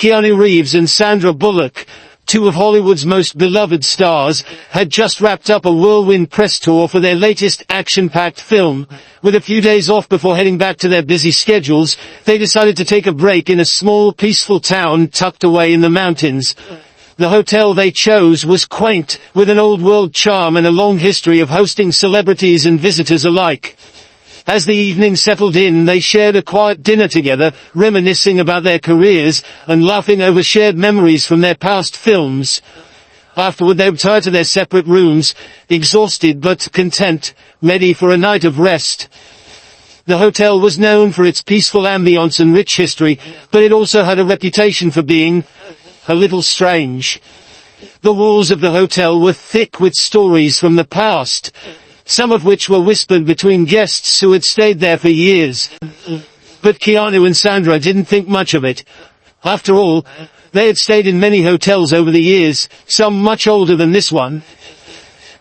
Keanu Reeves and Sandra Bullock, two of Hollywood's most beloved stars, had just wrapped up a whirlwind press tour for their latest action-packed film. With a few days off before heading back to their busy schedules, they decided to take a break in a small, peaceful town tucked away in the mountains. The hotel they chose was quaint, with an old-world charm and a long history of hosting celebrities and visitors alike. As the evening settled in, they shared a quiet dinner together, reminiscing about their careers, and laughing over shared memories from their past films. Afterward they retired to their separate rooms, exhausted but content, ready for a night of rest. The hotel was known for its peaceful ambience and rich history, but it also had a reputation for being a little strange. The walls of the hotel were thick with stories from the past, some of which were whispered between guests who had stayed there for years. But Keanu and Sandra didn't think much of it. After all, they had stayed in many hotels over the years, some much older than this one.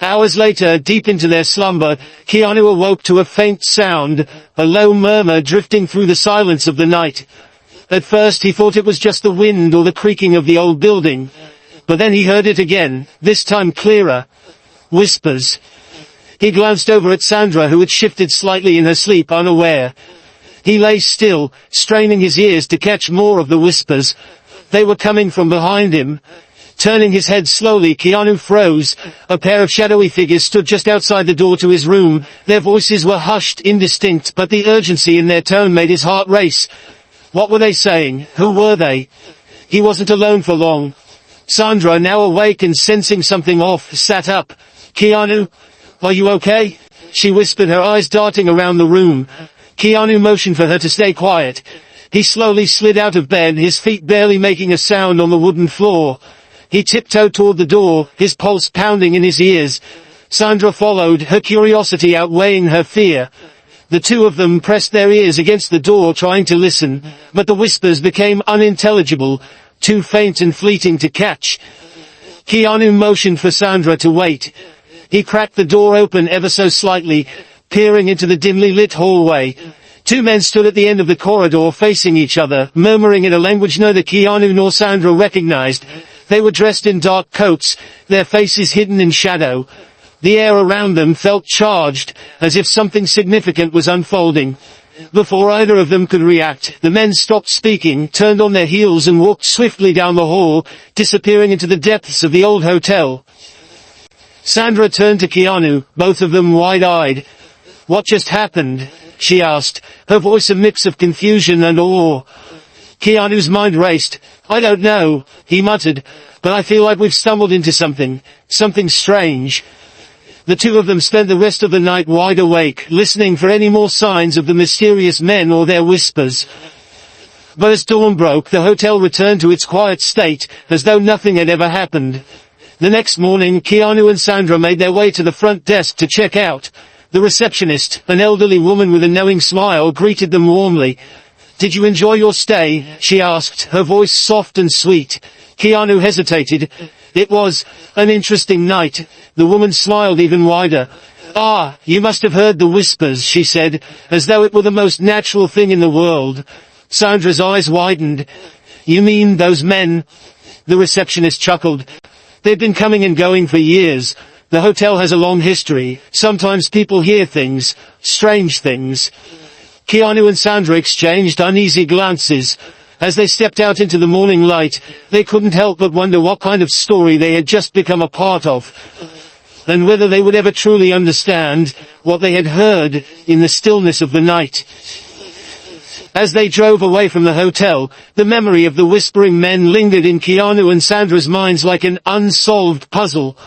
Hours later, deep into their slumber, Keanu awoke to a faint sound, a low murmur drifting through the silence of the night. At first he thought it was just the wind or the creaking of the old building. But then he heard it again, this time clearer. Whispers. He glanced over at Sandra, who had shifted slightly in her sleep, unaware. He lay still, straining his ears to catch more of the whispers. They were coming from behind him. Turning his head slowly, Keanu froze. A pair of shadowy figures stood just outside the door to his room. Their voices were hushed, indistinct, but the urgency in their tone made his heart race. What were they saying? Who were they? He wasn't alone for long. Sandra, now awake and sensing something off, sat up. "Keanu? Are you okay?" she whispered, her eyes darting around the room. Keanu motioned for her to stay quiet. He slowly slid out of bed, his feet barely making a sound on the wooden floor. He tiptoed toward the door, his pulse pounding in his ears. Sandra followed, her curiosity outweighing her fear. The two of them pressed their ears against the door trying to listen, but the whispers became unintelligible, too faint and fleeting to catch. Keanu motioned for Sandra to wait. He cracked the door open ever so slightly, peering into the dimly lit hallway. Two men stood at the end of the corridor facing each other, murmuring in a language neither Keanu nor Sandra recognized. They were dressed in dark coats, their faces hidden in shadow. The air around them felt charged, as if something significant was unfolding. Before either of them could react, the men stopped speaking, turned on their heels and walked swiftly down the hall, disappearing into the depths of the old hotel. Sandra turned to Keanu, both of them wide-eyed. "What just happened?" she asked, her voice a mix of confusion and awe. Keanu's mind raced. "I don't know," he muttered, "but I feel like we've stumbled into something strange." The two of them spent the rest of the night wide awake, listening for any more signs of the mysterious men or their whispers. But as dawn broke, the hotel returned to its quiet state, as though nothing had ever happened. The next morning, Keanu and Sandra made their way to the front desk to check out. The receptionist, an elderly woman with a knowing smile, greeted them warmly. "Did you enjoy your stay?" she asked, her voice soft and sweet. Keanu hesitated. "It was an interesting night." The woman smiled even wider. "Ah, you must have heard the whispers," she said, as though it were the most natural thing in the world. Sandra's eyes widened. "You mean those men?" The receptionist chuckled. "They've been coming and going for years. The hotel has a long history. Sometimes people hear things, strange things." Keanu and Sandra exchanged uneasy glances. As they stepped out into the morning light, they couldn't help but wonder what kind of story they had just become a part of, and whether they would ever truly understand what they had heard in the stillness of the night. As they drove away from the hotel, the memory of the whispering men lingered in Keanu and Sandra's minds like an unsolved puzzle.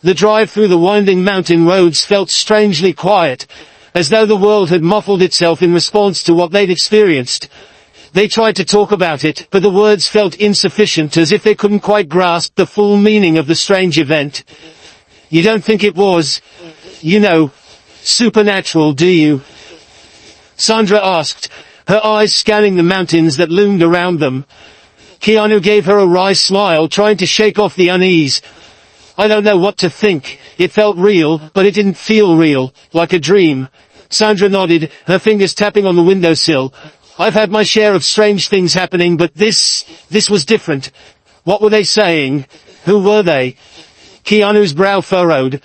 The drive through the winding mountain roads felt strangely quiet, as though the world had muffled itself in response to what they'd experienced. They tried to talk about it, but the words felt insufficient, as if they couldn't quite grasp the full meaning of the strange event. "You don't think it was, supernatural, do you?" Sandra asked, her eyes scanning the mountains that loomed around them. Keanu gave her a wry smile, trying to shake off the unease. "I don't know what to think. It felt real, but it didn't feel real, like a dream." Sandra nodded, her fingers tapping on the windowsill. I've had my share of strange things happening, but this was different. What were they saying? Who were they? Keanu's brow furrowed.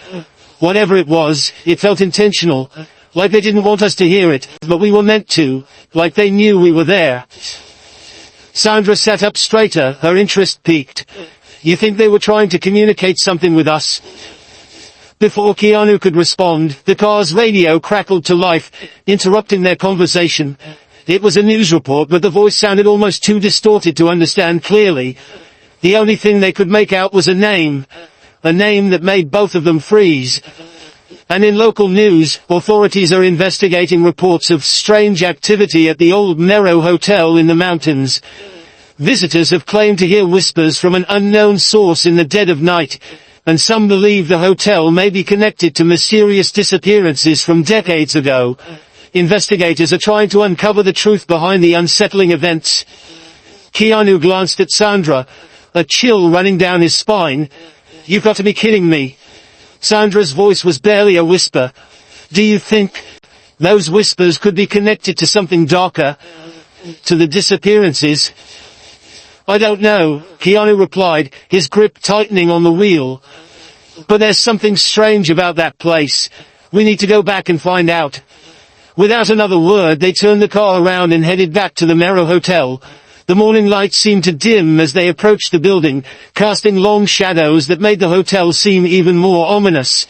Whatever it was, it felt intentional. Like they didn't want us to hear it, but we were meant to. Like they knew we were there. Sandra sat up straighter, her interest piqued. You think they were trying to communicate something with us? Before Keanu could respond, the car's radio crackled to life, interrupting their conversation. It was a news report, but the voice sounded almost too distorted to understand clearly. The only thing they could make out was a name that made both of them freeze. And in local news, authorities are investigating reports of strange activity at the old Merrow Hotel in the mountains. Visitors have claimed to hear whispers from an unknown source in the dead of night, and some believe the hotel may be connected to mysterious disappearances from decades ago. Investigators are trying to uncover the truth behind the unsettling events. Keanu glanced at Sandra, a chill running down his spine. You've got to be kidding me. Sandra's voice was barely a whisper. Do you think those whispers could be connected to something darker? To the disappearances? I don't know, Keanu replied, his grip tightening on the wheel. But there's something strange about that place. We need to go back and find out. Without another word, they turned the car around and headed back to the Merrow Hotel. The morning light seemed to dim as they approached the building, casting long shadows that made the hotel seem even more ominous.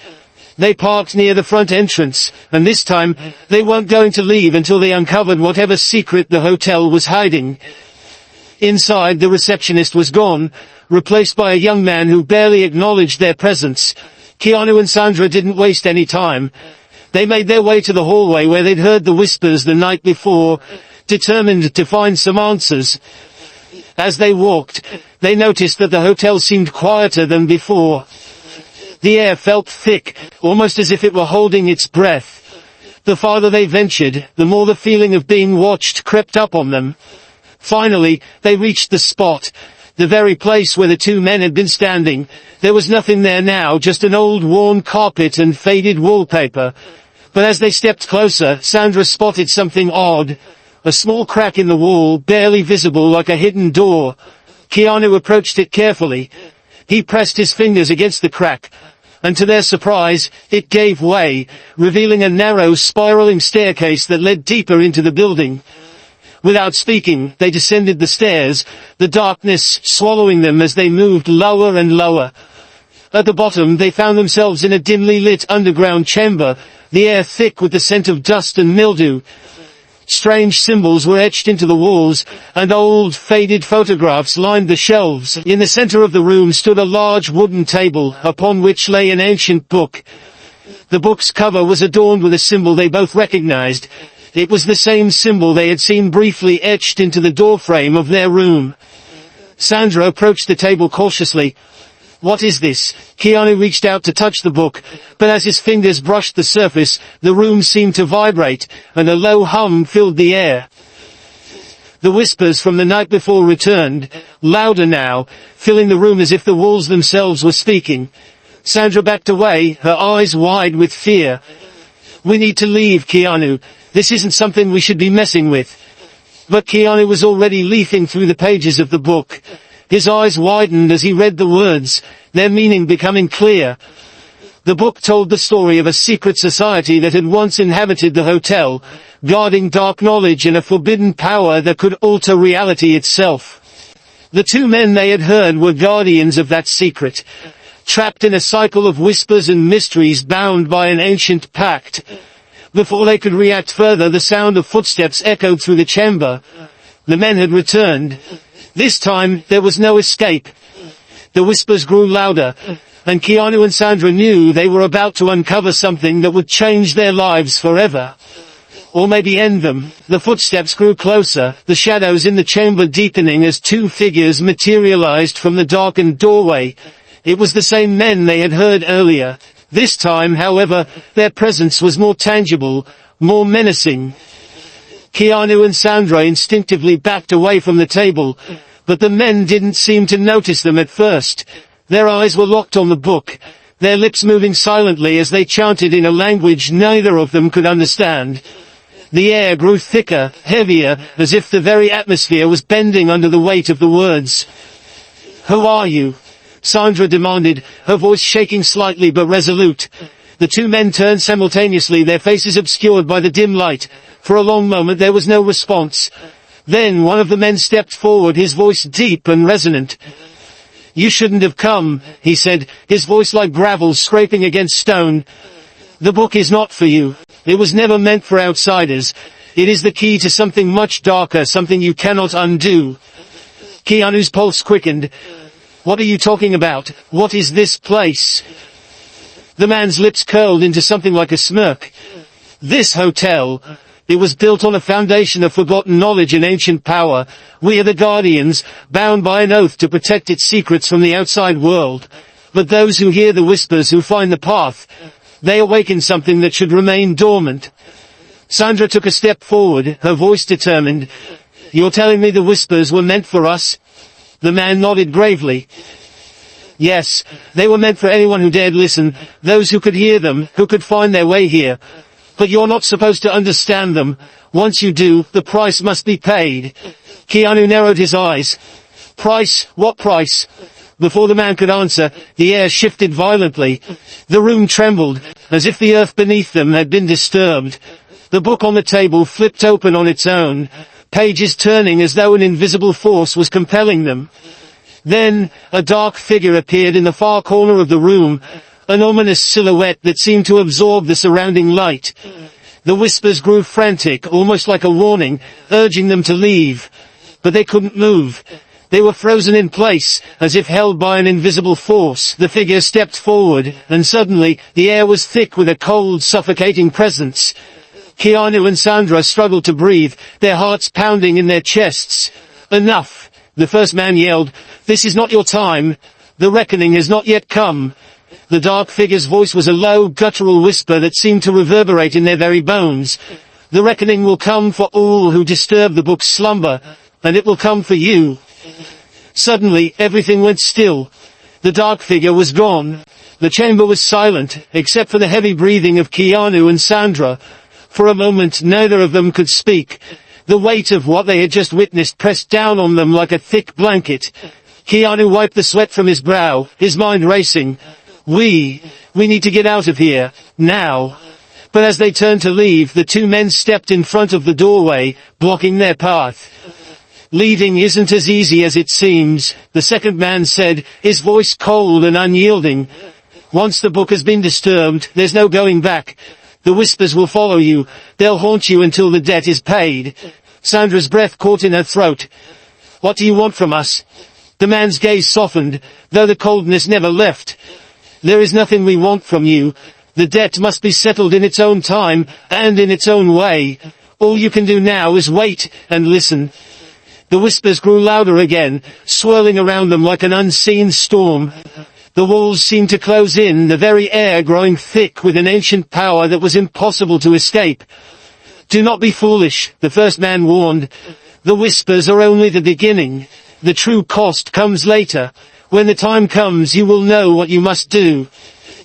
They parked near the front entrance, and this time, they weren't going to leave until they uncovered whatever secret the hotel was hiding. Inside, the receptionist was gone, replaced by a young man who barely acknowledged their presence. Keanu and Sandra didn't waste any time. They made their way to the hallway where they'd heard the whispers the night before, determined to find some answers. As they walked, they noticed that the hotel seemed quieter than before. The air felt thick, almost as if it were holding its breath. The farther they ventured, the more the feeling of being watched crept up on them. Finally, they reached the spot, the very place where the two men had been standing. There was nothing there now, just an old worn carpet and faded wallpaper. But as they stepped closer, Sandra spotted something odd. A small crack in the wall, barely visible like a hidden door. Keanu approached it carefully. He pressed his fingers against the crack, and to their surprise, it gave way, revealing a narrow, spiraling staircase that led deeper into the building. Without speaking, they descended the stairs, the darkness swallowing them as they moved lower and lower. At the bottom, they found themselves in a dimly lit underground chamber, the air thick with the scent of dust and mildew. Strange symbols were etched into the walls, and old, faded photographs lined the shelves. In the center of the room stood a large wooden table, upon which lay an ancient book. The book's cover was adorned with a symbol they both recognized. It was the same symbol they had seen briefly etched into the doorframe of their room. Sandra approached the table cautiously. What is this? Keanu reached out to touch the book, but as his fingers brushed the surface, the room seemed to vibrate, and a low hum filled the air. The whispers from the night before returned, louder now, filling the room as if the walls themselves were speaking. Sandra backed away, her eyes wide with fear. We need to leave, Keanu. This isn't something we should be messing with. But Keanu was already leafing through the pages of the book. His eyes widened as he read the words, their meaning becoming clear. The book told the story of a secret society that had once inhabited the hotel, guarding dark knowledge and a forbidden power that could alter reality itself. The two men they had heard were guardians of that secret, trapped in a cycle of whispers and mysteries bound by an ancient pact. Before they could react further, the sound of footsteps echoed through the chamber. The men had returned. This time, there was no escape. The whispers grew louder, and Keanu and Sandra knew they were about to uncover something that would change their lives forever. Or maybe end them. The footsteps grew closer, the shadows in the chamber deepening as two figures materialized from the darkened doorway. It was the same men they had heard earlier. This time, however, their presence was more tangible, more menacing. Keanu and Sandra instinctively backed away from the table, but the men didn't seem to notice them at first. Their eyes were locked on the book, their lips moving silently as they chanted in a language neither of them could understand. The air grew thicker, heavier, as if the very atmosphere was bending under the weight of the words. "Who are you?" Sandra demanded, her voice shaking slightly but resolute. The two men turned simultaneously, their faces obscured by the dim light. For a long moment there was no response. Then one of the men stepped forward, his voice deep and resonant. "You shouldn't have come," he said, his voice like gravel scraping against stone. "The book is not for you. It was never meant for outsiders. It is the key to something much darker, something you cannot undo." Keanu's pulse quickened. "What are you talking about? What is this place?" The man's lips curled into something like a smirk. "This hotel. It was built on a foundation of forgotten knowledge and ancient power. We are the guardians, bound by an oath to protect its secrets from the outside world. But those who hear the whispers, who find the path, they awaken something that should remain dormant." Sandra took a step forward, her voice determined. "You're telling me the whispers were meant for us?" The man nodded gravely. "Yes, they were meant for anyone who dared listen, those who could hear them, who could find their way here. But you're not supposed to understand them. Once you do, the price must be paid." Keanu narrowed his eyes. "Price? What price?" Before the man could answer, the air shifted violently. The room trembled, as if the earth beneath them had been disturbed. The book on the table flipped open on its own, pages turning as though an invisible force was compelling them. Then, a dark figure appeared in the far corner of the room, an ominous silhouette that seemed to absorb the surrounding light. The whispers grew frantic, almost like a warning, urging them to leave. But they couldn't move. They were frozen in place, as if held by an invisible force. The figure stepped forward, and suddenly, the air was thick with a cold, suffocating presence. Keanu and Sandra struggled to breathe, their hearts pounding in their chests. "Enough!" the first man yelled. "This is not your time. The reckoning has not yet come." The dark figure's voice was a low, guttural whisper that seemed to reverberate in their very bones. "The reckoning will come for all who disturb the book's slumber, and it will come for you." Suddenly, everything went still. The dark figure was gone. The chamber was silent, except for the heavy breathing of Keanu and Sandra. For a moment, neither of them could speak. The weight of what they had just witnessed pressed down on them like a thick blanket. Keanu wiped the sweat from his brow, his mind racing. We need to get out of here, now." But as they turned to leave, the two men stepped in front of the doorway, blocking their path. "Leaving isn't as easy as it seems," the second man said, his voice cold and unyielding. "Once the book has been disturbed, there's no going back. The whispers will follow you. They'll haunt you until the debt is paid." Sandra's breath caught in her throat. "What do you want from us?" The man's gaze softened, though the coldness never left. "There is nothing we want from you. The debt must be settled in its own time, and in its own way. All you can do now is wait, and listen." The whispers grew louder again, swirling around them like an unseen storm. The walls seemed to close in, the very air growing thick with an ancient power that was impossible to escape. "Do not be foolish," the first man warned. "The whispers are only the beginning. The true cost comes later. When the time comes, you will know what you must do."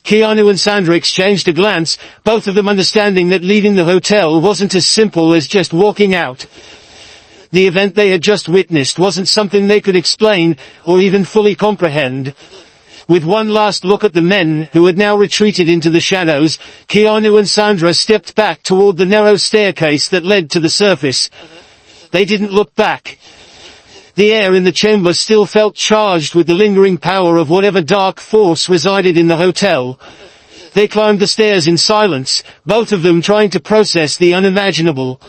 Keanu and Sandra exchanged a glance, both of them understanding that leaving the hotel wasn't as simple as just walking out. The event they had just witnessed wasn't something they could explain, or even fully comprehend. With one last look at the men, who had now retreated into the shadows, Keanu and Sandra stepped back toward the narrow staircase that led to the surface. They didn't look back. The air in the chamber still felt charged with the lingering power of whatever dark force resided in the hotel. They climbed the stairs in silence, both of them trying to process the unimaginable.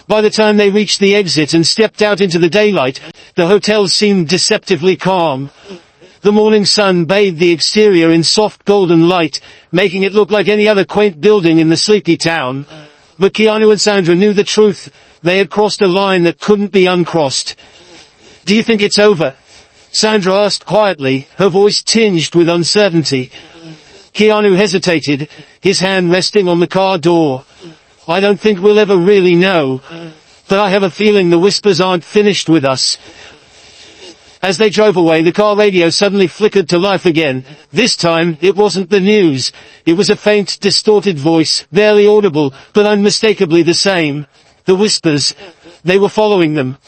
By the time they reached the exit and stepped out into the daylight, the hotel seemed deceptively calm. The morning sun bathed the exterior in soft golden light, making it look like any other quaint building in the sleepy town. But Keanu and Sandra knew the truth. They had crossed a line that couldn't be uncrossed. "Do you think it's over?" Sandra asked quietly, her voice tinged with uncertainty. Keanu hesitated, his hand resting on the car door. "I don't think we'll ever really know. But I have a feeling the whispers aren't finished with us." As they drove away, the car radio suddenly flickered to life again. This time, it wasn't the news. It was a faint, distorted voice, barely audible, but unmistakably the same. The whispers. They were following them.